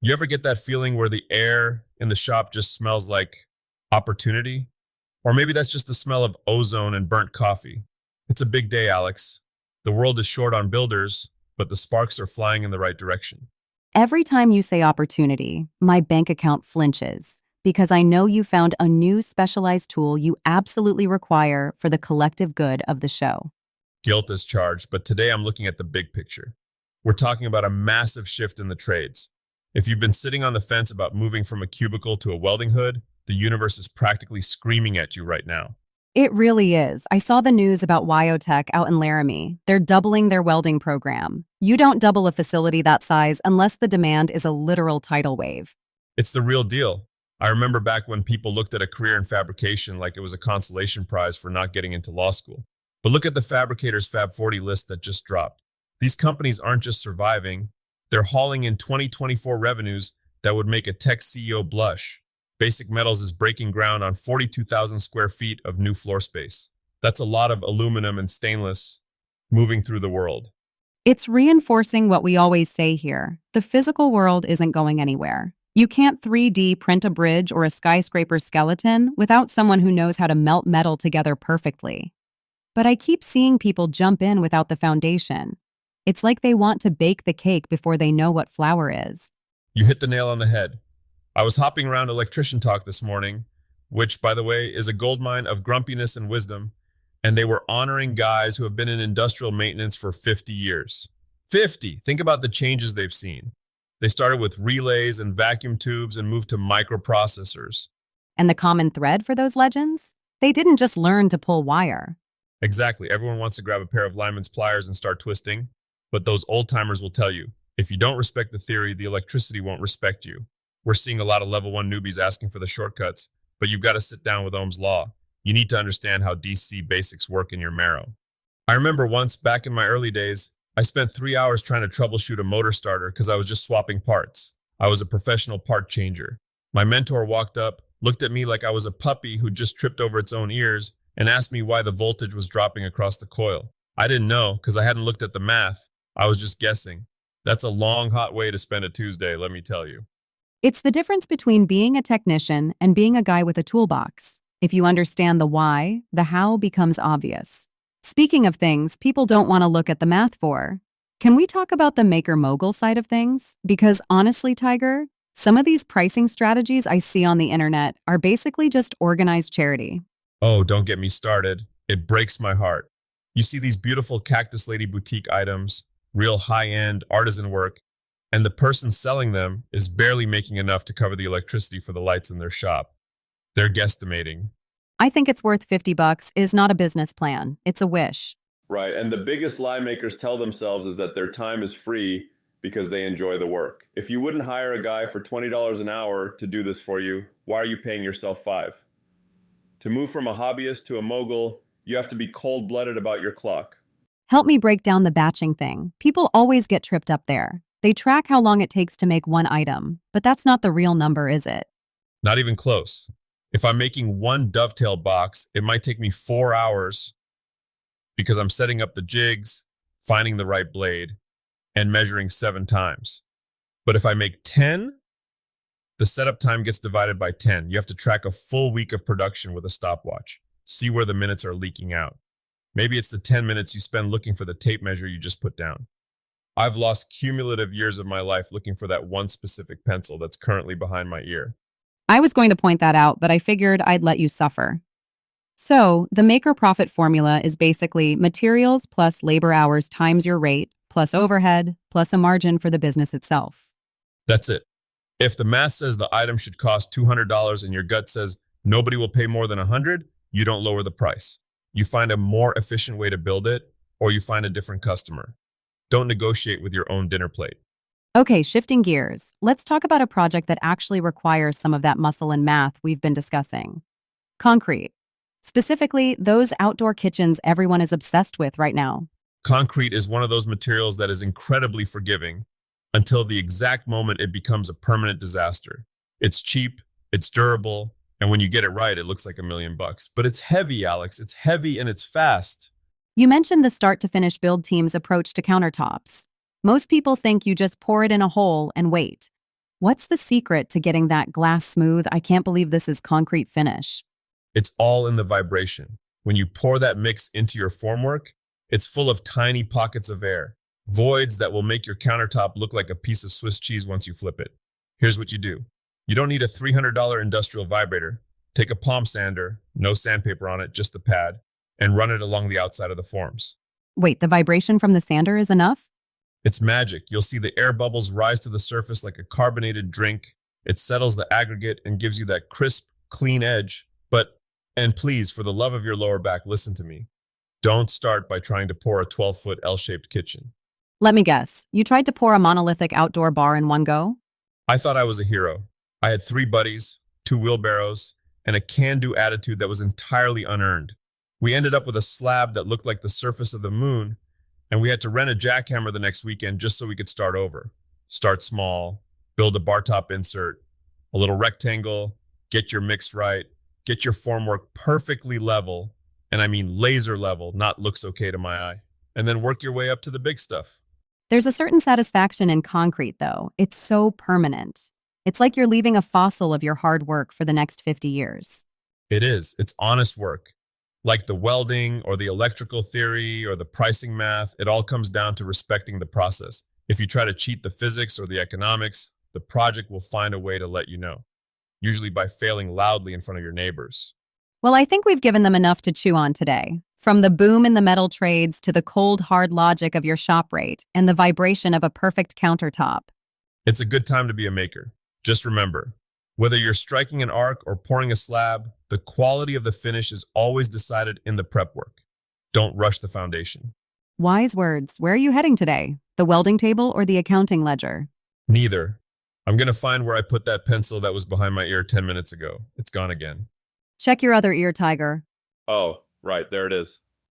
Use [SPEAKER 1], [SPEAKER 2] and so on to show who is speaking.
[SPEAKER 1] You ever get that feeling where the air in the shop just smells like opportunity? Or maybe that's just the smell of ozone and burnt coffee. It's a big day, Alex. The world is short on builders, but the sparks are flying in the right direction.
[SPEAKER 2] Every time you say opportunity, my bank account flinches because I know you found a new specialized tool you absolutely require for the collective good of the show.
[SPEAKER 1] Guilt is charged, but today I'm looking at the big picture. We're talking about a massive shift in the trades. If you've been sitting on the fence about moving from a cubicle to a welding hood, the universe is practically screaming at you right now.
[SPEAKER 2] It really is. I saw the news about Wyotech out in Laramie. They're doubling their welding program. You don't double a facility that size unless the demand is a literal tidal wave.
[SPEAKER 1] It's the real deal. I remember back when people looked at a career in fabrication like it was a consolation prize for not getting into law school. But look at the Fabricators Fab 40 list that just dropped. These companies aren't just surviving, they're hauling in 2024 revenues that would make a tech CEO blush. Basic Metals is breaking ground on 42,000 square feet of new floor space. That's a lot of aluminum and stainless moving through the world.
[SPEAKER 2] It's reinforcing what we always say here. The physical world isn't going anywhere. You can't 3D print a bridge or a skyscraper skeleton without someone who knows how to melt metal together perfectly. But I keep seeing people jump in without the foundation. It's like they want to bake the cake before they know what flour is.
[SPEAKER 1] You hit the nail on the head. I was hopping around Electrician Talk this morning, which, by the way, is a goldmine of grumpiness and wisdom, and they were honoring guys who have been in industrial maintenance for 50 years. 50! Think about the changes they've seen. They started with relays and vacuum tubes and moved to microprocessors.
[SPEAKER 2] And the common thread for those legends? They didn't just learn to pull wire.
[SPEAKER 1] Exactly. Everyone wants to grab a pair of lineman's pliers and start twisting, but those old-timers will tell you, if you don't respect the theory, the electricity won't respect you. We're seeing a lot of level 1 newbies asking for the shortcuts, but you've got to sit down with Ohm's law. You need to understand how DC basics work in your marrow. I remember once, back in my early days, I spent 3 hours trying to troubleshoot a motor starter because I was just swapping parts. I was a professional part changer. My mentor walked up, looked at me like I was a puppy who just tripped over its own ears, and asked me why the voltage was dropping across the coil. I didn't know because I hadn't looked at the math. I was just guessing. That's a long, hot way to spend a Tuesday, let me tell you.
[SPEAKER 2] It's the difference between being a technician and being a guy with a toolbox. If you understand the why, the how becomes obvious. Speaking of things people don't want to look at the math for, can we talk about the maker-mogul side of things? Because honestly, Tiger, some of these pricing strategies I see on the internet are basically just organized charity.
[SPEAKER 1] Oh, don't get me started. It breaks my heart. You see these beautiful Cactus Lady boutique items, real high-end artisan work, and the person selling them is barely making enough to cover the electricity for the lights in their shop. They're guesstimating.
[SPEAKER 2] I think it's worth $50 is not a business plan. It's a wish.
[SPEAKER 3] Right. And the biggest lie makers tell themselves is that their time is free because they enjoy the work. If you wouldn't hire a guy for $20 an hour to do this for you, why are you paying yourself 5? To move from a hobbyist to a mogul, you have to be cold-blooded about your clock.
[SPEAKER 2] Help me break down the batching thing. People always get tripped up there. They track how long it takes to make one item, but that's not the real number, is it?
[SPEAKER 1] Not even close. If I'm making one dovetail box, it might take me 4 hours because I'm setting up the jigs, finding the right blade, and measuring 7 times. But if I make 10, the setup time gets divided by 10. You have to track a full week of production with a stopwatch. See where the minutes are leaking out. Maybe it's the 10 minutes you spend looking for the tape measure you just put down. I've lost cumulative years of my life looking for that one specific pencil that's currently behind my ear.
[SPEAKER 2] I was going to point that out, but I figured I'd let you suffer. So, the maker-profit formula is basically materials plus labor hours times your rate, plus overhead, plus a margin for the business itself.
[SPEAKER 1] That's it. If the math says the item should cost $200 and your gut says nobody will pay more than $100, you don't lower the price. You find a more efficient way to build it, or you find a different customer. Don't negotiate with your own dinner plate.
[SPEAKER 2] Okay, shifting gears. Let's talk about a project that actually requires some of that muscle and math we've been discussing. Concrete. Specifically, those outdoor kitchens everyone is obsessed with right now.
[SPEAKER 1] Concrete is one of those materials that is incredibly forgiving until the exact moment it becomes a permanent disaster. It's cheap, it's durable, and when you get it right, it looks like $1,000,000. But it's heavy, Alex. It's heavy and it's fast.
[SPEAKER 2] You mentioned the start-to-finish build team's approach to countertops. Most people think you just pour it in a hole and wait. What's the secret to getting that glass smooth? I can't believe this is concrete finish.
[SPEAKER 1] It's all in the vibration. When you pour that mix into your formwork, it's full of tiny pockets of air, voids that will make your countertop look like a piece of Swiss cheese once you flip it. Here's what you do. You don't need a $300 industrial vibrator. Take a palm sander, no sandpaper on it, just the pad, and run it along the outside of the forms.
[SPEAKER 2] Wait, the vibration from the sander is enough?
[SPEAKER 1] It's magic. You'll see the air bubbles rise to the surface like a carbonated drink. It settles the aggregate and gives you that crisp, clean edge. And please, for the love of your lower back, listen to me. Don't start by trying to pour a 12-foot L-shaped kitchen.
[SPEAKER 2] Let me guess. You tried to pour a monolithic outdoor bar in one go?
[SPEAKER 1] I thought I was a hero. I had 3 buddies, 2 wheelbarrows, and a can-do attitude that was entirely unearned. We ended up with a slab that looked like the surface of the moon, and we had to rent a jackhammer the next weekend just so we could start over. Start small, build a bar top insert, a little rectangle, get your mix right, get your formwork perfectly level, and I mean laser level, not looks okay to my eye, and then work your way up to the big stuff.
[SPEAKER 2] There's a certain satisfaction in concrete, though. It's so permanent. It's like you're leaving a fossil of your hard work for the next 50 years.
[SPEAKER 1] It is. It's honest work. Like the welding or the electrical theory or the pricing math, it all comes down to respecting the process. If you try to cheat the physics or the economics, the project will find a way to let you know, usually by failing loudly in front of your neighbors.
[SPEAKER 2] Well, I think we've given them enough to chew on today. From the boom in the metal trades to the cold, hard logic of your shop rate and the vibration of a perfect countertop.
[SPEAKER 1] It's a good time to be a maker. Just remember, whether you're striking an arc or pouring a slab, the quality of the finish is always decided in the prep work. Don't rush the foundation.
[SPEAKER 2] Wise words. Where are you heading today? The welding table or the accounting ledger?
[SPEAKER 1] Neither. I'm going to find where I put that pencil that was behind my ear 10 minutes ago. It's gone again.
[SPEAKER 2] Check your other ear, Tiger.
[SPEAKER 3] Oh, right, there it is.